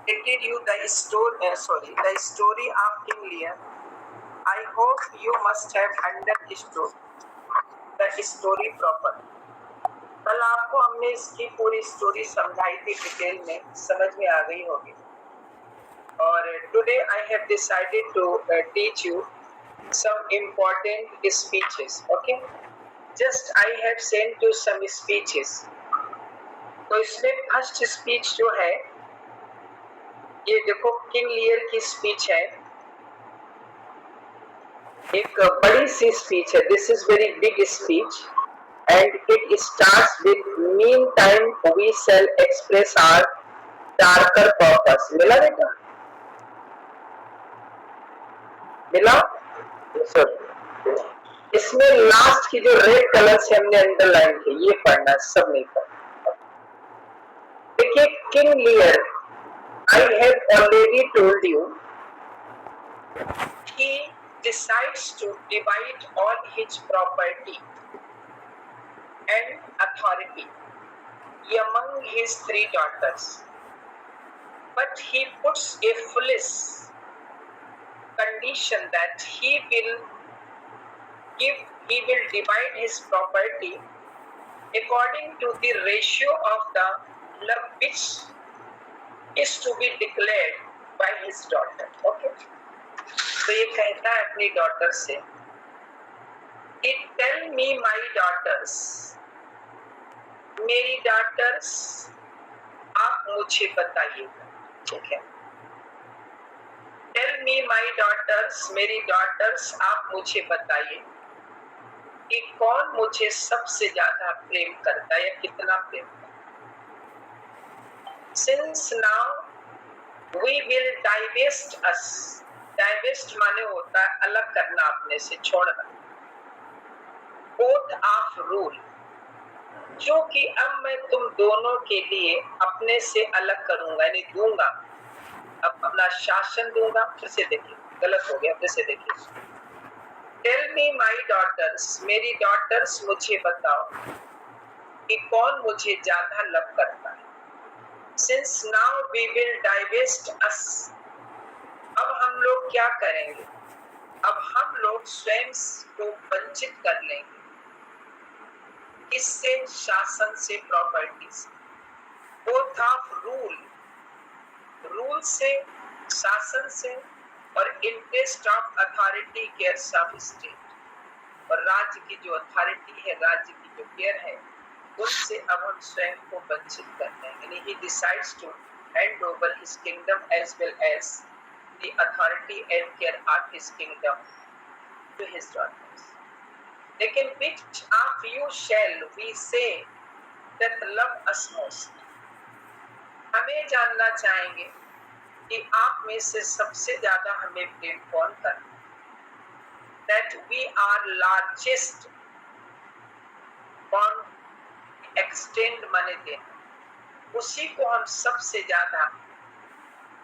Did you the story of King Lear. I hope you must have understood the story proper. कल आपको हमने इसकी पूरी story समझाई थी, डिटेल में समझ में आ गई होगी. और today I have decided to teach you some important speeches. Okay, just I have sent you some speeches. तो इसमें फर्स्ट स्पीच जो है ये देखो किंग लियर की स्पीच है, एक बड़ी सी स्पीच है. This is very big speech and it starts with meantime we shall express our darker purpose. मिला बेटा? मिला? सर इसमें लास्ट की जो रेड कलर से हमने अंडरलाइन की ये पढ़ना, सब नहीं पढ़ना. देखिए King Lear, I have already told you, he decides to divide all his property and authority among his 3 daughters, but he puts a foolish condition that he will divide his property according to the ratio of the love which is to be declared by his daughter. Okay, तो ये कहता है अपनी daughter से, tell me my daughters, मेरी daughters आप मुझे बताइएगा. ठीक है, टेल मी माई डॉटर्स, मेरी डॉटर्स आप मुझे बताइए कि कौन मुझे सबसे ज्यादा प्रेम करता है या कितना प्रेम करता है. Since now we will divest us, divest माने होता है अलग करना, अपने से छोड़ना. बोथ ऑफ रूल, जो कि अब मैं तुम दोनों के लिए अपने से अलग करूंगा, यानी दूंगा, अब अपना शासन दूंगा. फिर से देखिए गलत हो गया, फिर से देखिए. टेल मी माई डॉटर्स, मेरी डॉटर्स मुझे बताओ कि कौन मुझे ज्यादा लव करता है. Since now we will divest us, अब हम लोग क्या करेंगे, अब हम लोग स्वयं को वंचित कर लेंगे. इससे शासन से, प्रॉपर्टी से. बोथ ऑफ रूल, रूल से, शासन से, और interest of authority care of state, और राज्य की जो अथॉरिटी है, राज्य की जो केयर है, उनसे अब हम स्वयं को वंचित करते हैं. यानी he decides to hand over his kingdom as well as the authority and care of his kingdom to his daughters. लेकिन which of you shall we say that love us most? हमें जानना चाहेंगे कि आप में से सबसे ज्यादा हमें प्रेम कौन करता है. That we are largest, कौन extend माने देना, उसी को हम सबसे ज्यादा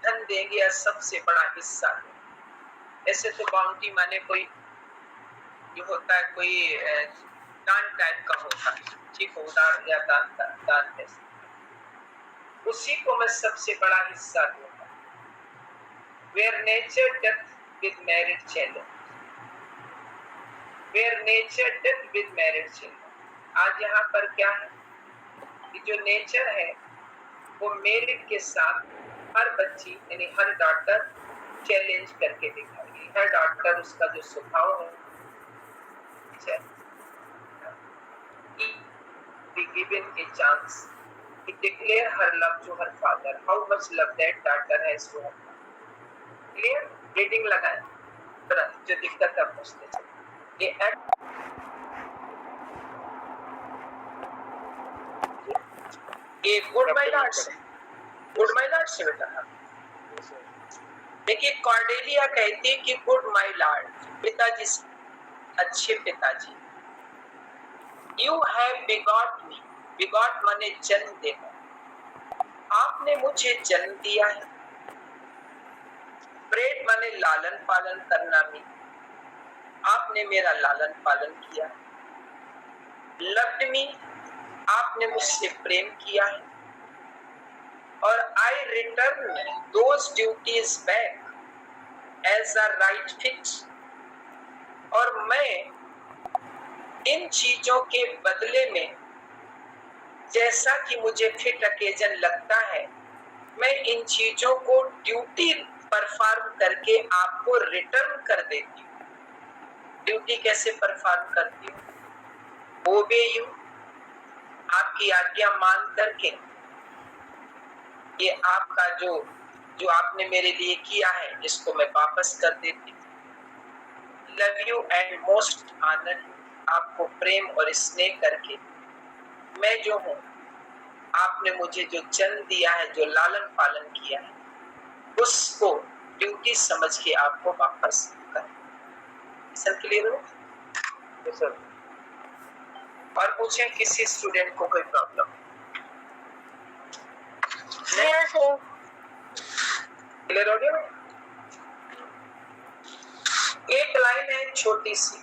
धन देंगे या सबसे बड़ा हिस्सा देंगे. ऐसे तो बाउंटी माने कोई ये होता है, कोई दान टाइप का होता है, ठीक हो, उदार या दान है, उसी को मैं सबसे बड़ा हिस्सा दूंगा. Where nature death with married children, where nature death with married children. आज यहाँ पर क्या है कि जो नेचर है वो मेरिट के साथ हर बच्ची यानी हर डॉटर चैलेंज करके दिखाएगी. हर डॉटर उसका जो स्वभाव है be given a chance to declare her love to her father, how much love that daughter has to her father. Clear? Reading लगाएं, तुरंत जो दिक्कत है पूछते चलिए. ये good my Lord's, good my Lord's से बेटा. देखिए कॉर्डेलिया कहती है कि गुड माय लॉर्ड, पिताजी, अच्छे पिताजी. You have begot me, begot माने जन्म देना, आपने मुझे जन्म दिया है. ब्रेड माने लालन पालन करना में, आपने मेरा लालन पालन किया. लव्ड मी, आपने मुझसे प्रेम किया है. और I return those duties back as a right fit, और मैं इन चीजों के बदले में जैसा कि मुझे फिट ओकेजन लगता है, मैं इन चीजों को ड्यूटी परफॉर्म करके आपको रिटर्न कर देती हूँ। ड्यूटी कैसे परफॉर्म करती हूँ? ओबे यू, आपकी आज्ञा मान करके ये आपका जो आपने मेरे लिए किया है इसको मैं वापस कर देती हूँ। Love you and most honour, आपको प्रेम और स्नेह करके मैं जो हूँ, आपने मुझे जो जन्म दिया है, जो लालन पालन किया है, उसको ड्यूटी समझ के आपको वापस कर। सर क्लियर हो? सर। और पूछें किसी स्टूडेंट को कोई प्रॉब्लम? क्लियर हो गया? एक लाइन है छोटी सी,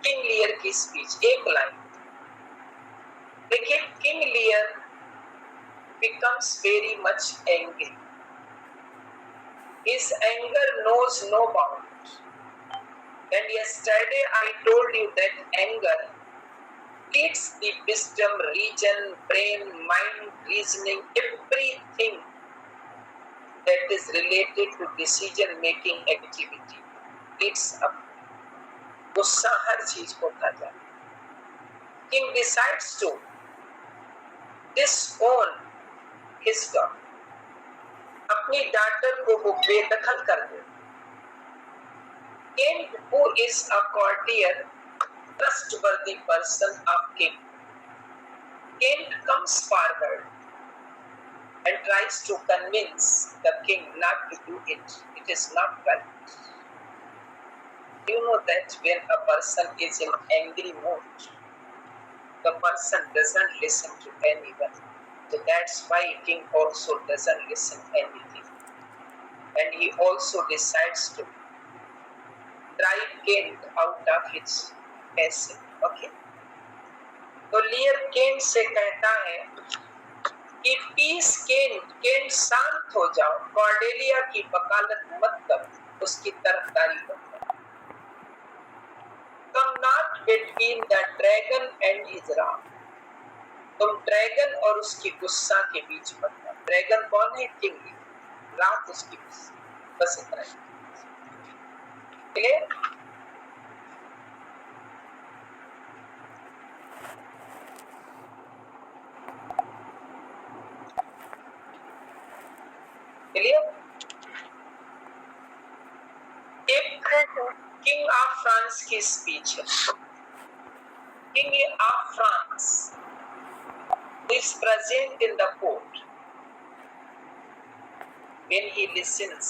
किंग लियर की स्पीच, एक लाइन देखिए। King Lear becomes very much angry. His anger knows no bounds. And yesterday I told you that anger eats the wisdom, region, brain, mind, reasoning, everything that is related to decision making activity. It's up. गुस्सा हर चीज को खा जाता है। King decides to disown his daughter. अपनी daughter को वो बेदखल कर दे। King, who is a courtier, trustworthy person of king, King comes forward and tries to convince the king not to do it. It is not right. You know that when a person is in angry mood, the person doesn't listen to anyone. So that's why king also doesn't listen anything. And he also decides to drive Kent out of his castle. Okay. तो लियर Kent से कहता है कि piece Kent, Kent शांत हो जाओ, Cordelia की वकालत मत करो, उसकी तरफदारी मत करो। Come not between the dragon and his wrath. तुम ड्रैगन और उसकी गुस्सा के बीच मत आओ। ड्रैगन कौन है? किंग। रात उसकी गुस्सा, बस इतना ही। क्लियर? क्लियर? एक किंग ऑफ फ्रांस की स्पीच है। King of France is present in the court. When he listens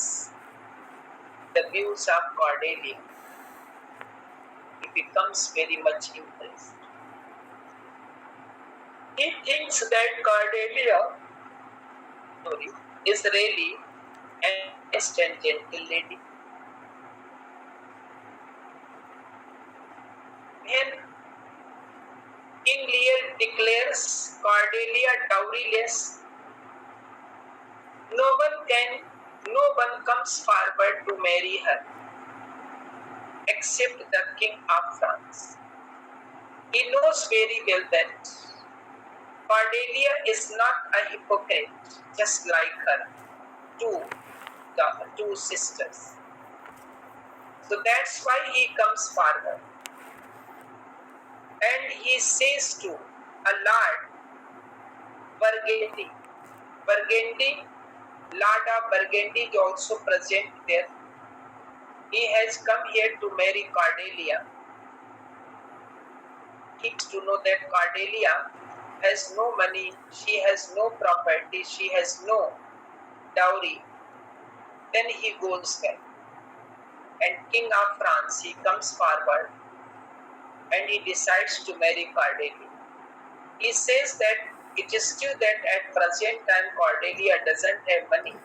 the views of Cordelia, he becomes very much impressed. He thinks that Cordelia is really an honest and gentle lady. When King Lear declares Cordelia dowryless, no one comes forward to marry her except the King of France. He knows very well that Cordelia is not a hypocrite, just like her two sisters. So that's why he comes forward. And he says to a Lord Burgundy, Lord of Burgundy is also present there. He has come here to marry Cordelia. He needs to know that Cordelia has no money, she has no property, she has no dowry. Then he goes back. And King of France, he comes forward and he decides to marry Cordelia. He says that it is true that at present time Cordelia doesn't have money,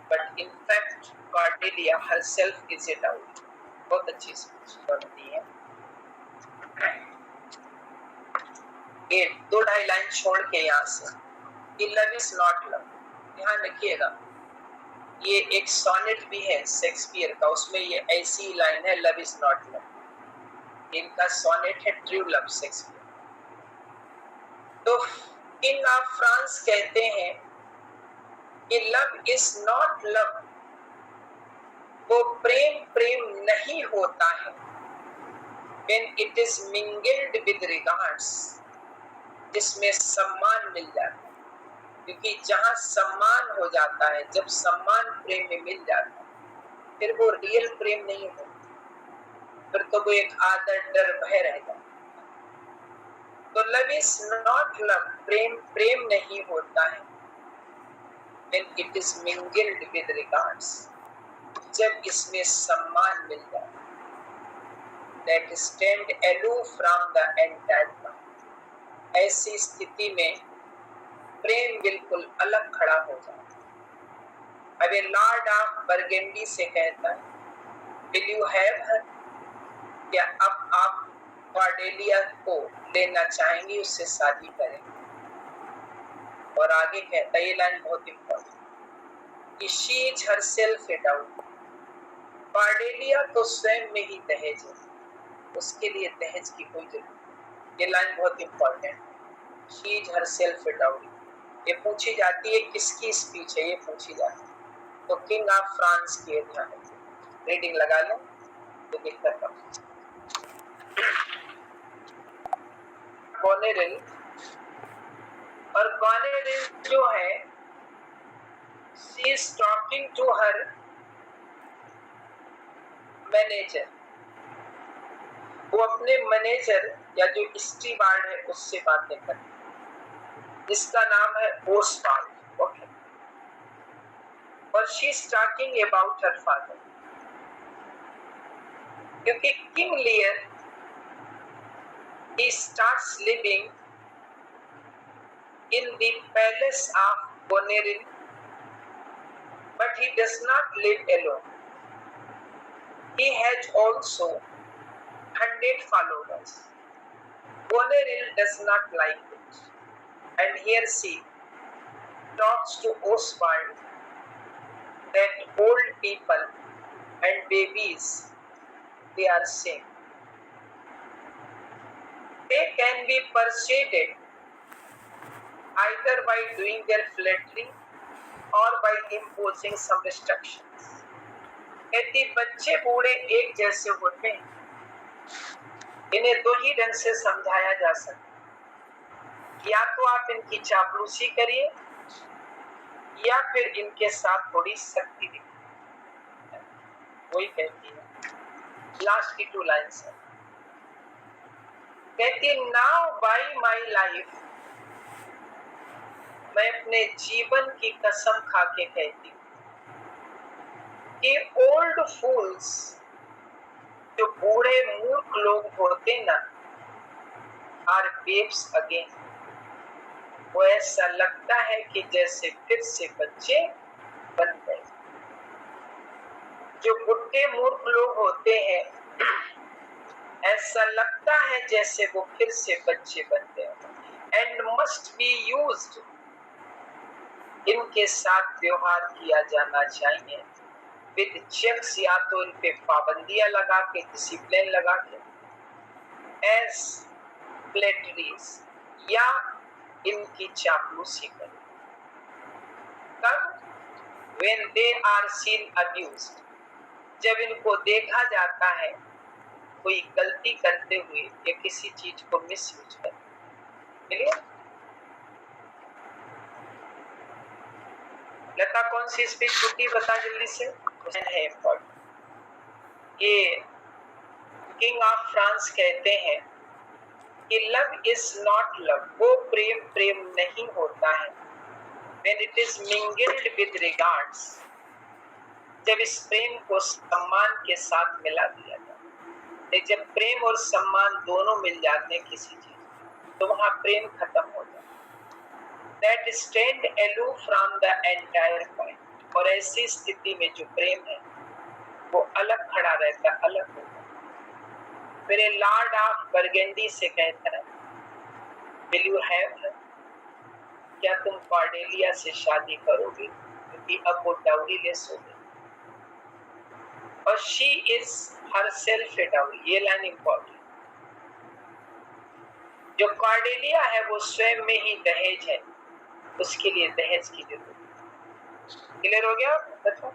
but in fact Cordelia herself is a dowry. बहुत अच्छी speech बनती है। ये 2-2.5 line छोड़ के यहाँ से कि लव इज नॉट लव। ध्यान रखिएगा, ये एक सोनेट भी है शेक्सपियर का, उसमें ये ऐसी लाइन है, लव इज नॉट लव। इनका सोनेट है ट्रू लव, शेक्सपियर। तो किंग ऑफ फ्रांस कहते हैं कि लव इज नॉट लव, वो प्रेम प्रेम नहीं होता है when it is mingled with regards, जिसमें सम्मान मिल जाता है। क्योंकि जहां सम्मान हो जाता है, जब सम्मान प्रेम में मिल जाता है, फिर वो रियल प्रेम नहीं होता, फिर तो वो एक आदर डर भय रह जाता। तो लव इज नॉट लव, प्रेम प्रेम नहीं होता है when it is mingled with regards, जब इसमें सम्मान मिल जाता है। That stand aloof from the entire, ऐसी स्थिति में प्रेम बिल्कुल अलग खड़ा हो जाता है। अब ये लॉर्ड ऑफ बर्गेंडी से कहता है, विल यू हैव हर, क्या अब आप कॉर्डेलिया को लेना चाहेंगे, उससे शादी करेंगे? और आगे कहता है, ये लाइन बहुत इंपॉर्टेंट, कि she is herself a doubt, Cordelia तो स्वयं में ही दहेज है, उसके लिए दहेज की कोई जरूरत नहीं। ये लाइन बहुत important, she is herself a doubt. ये पूछी जाती है किसकी स्पीच है, ये पूछी जाती है, तो किंग ऑफ फ्रांस की ध्यान रीडिंग लगा लो तो दिक्कत कम। गोनेरिल, और गोनेरिल जो है, she is talking to her manager, वो अपने मैनेजर या जो स्टीवार्ड है उससे बातें करती, जिसका नाम है ओस्वाल्ड। ओके, और she is talking about her father, क्योंकि King Lear he starts living in the palace of Goneril, but he does not live alone. He has also 100 followers. Goneril does not like it, and here she talks to Oswald that old people and babies, they are same. They can be persuaded either by doing their flattery or by imposing some restrictions. यदि बच्चे बूढ़े एक जैसे होते हैं, इन्हें दो ही ढंग से समझाया जा सकता, या तो आप इनकी चापलूसी करिए या फिर इनके साथ थोड़ी सख्ती दिखाइए। वही कहती है, लास्ट की 2 लाइन्स है, कहती नाउ बाय माय लाइफ, मैं अपने जीवन की कसम खा के कहती हूँ कि ओल्ड फूल्स, जो बूढ़े मूर्ख लोग होते ना, आर बेब्स अगेन, वो ऐसा लगता है कि जैसे फिर से बच्चे बन गए। जो बुढ़े मूर्ख लोग होते हैं, ऐसा लगता है जैसे वो फिर से बच्चे बन गए। एंड मस्ट बी यूज्ड, इनके साथ व्यवहार किया जाना चाहिए विद चेक्स, या तो इन पे पाबंदियां लगा के, डिसिप्लिन लगा के, एज फ्लैटरीज, या इनकी चापलूसी करें। तब when they are seen abused, जब इनको देखा जाता है कोई गलती करते हुए या किसी चीज को मिसयूज करते। लता कौन सी स्पीच छूटी, बता जल्दी से। है इम्पोर्टेंट। ये किंग ऑफ फ्रांस कहते हैं कि लव इज नॉट लव, वो प्रेम प्रेम नहीं होता है when it is mingled with regards, जब इस प्रेम को सम्मान के साथ मिला दिया जाए। जब प्रेम और सम्मान दोनों मिल जाते हैं किसी चीज, तो वहां प्रेम खत्म हो जाता है। That stand aloof from the entire point, और ऐसी स्थिति में जो प्रेम है वो अलग खड़ा रहता है, अलग होता है। फिर लॉर्ड ऑफ बर्गेंडी से कहता है, विल यू हैव हर, क्या तुम कॉर्डेलिया से शादी करोगे, क्योंकि अब वो डाउरी लेस हो गई। और she is herself A dowry, ये लाइन इंपॉर्टेंट। जो कॉर्डेलिया है वो स्वयं में ही दहेज है, उसके लिए दहेज की जरूरत। क्लियर हो गया? देखो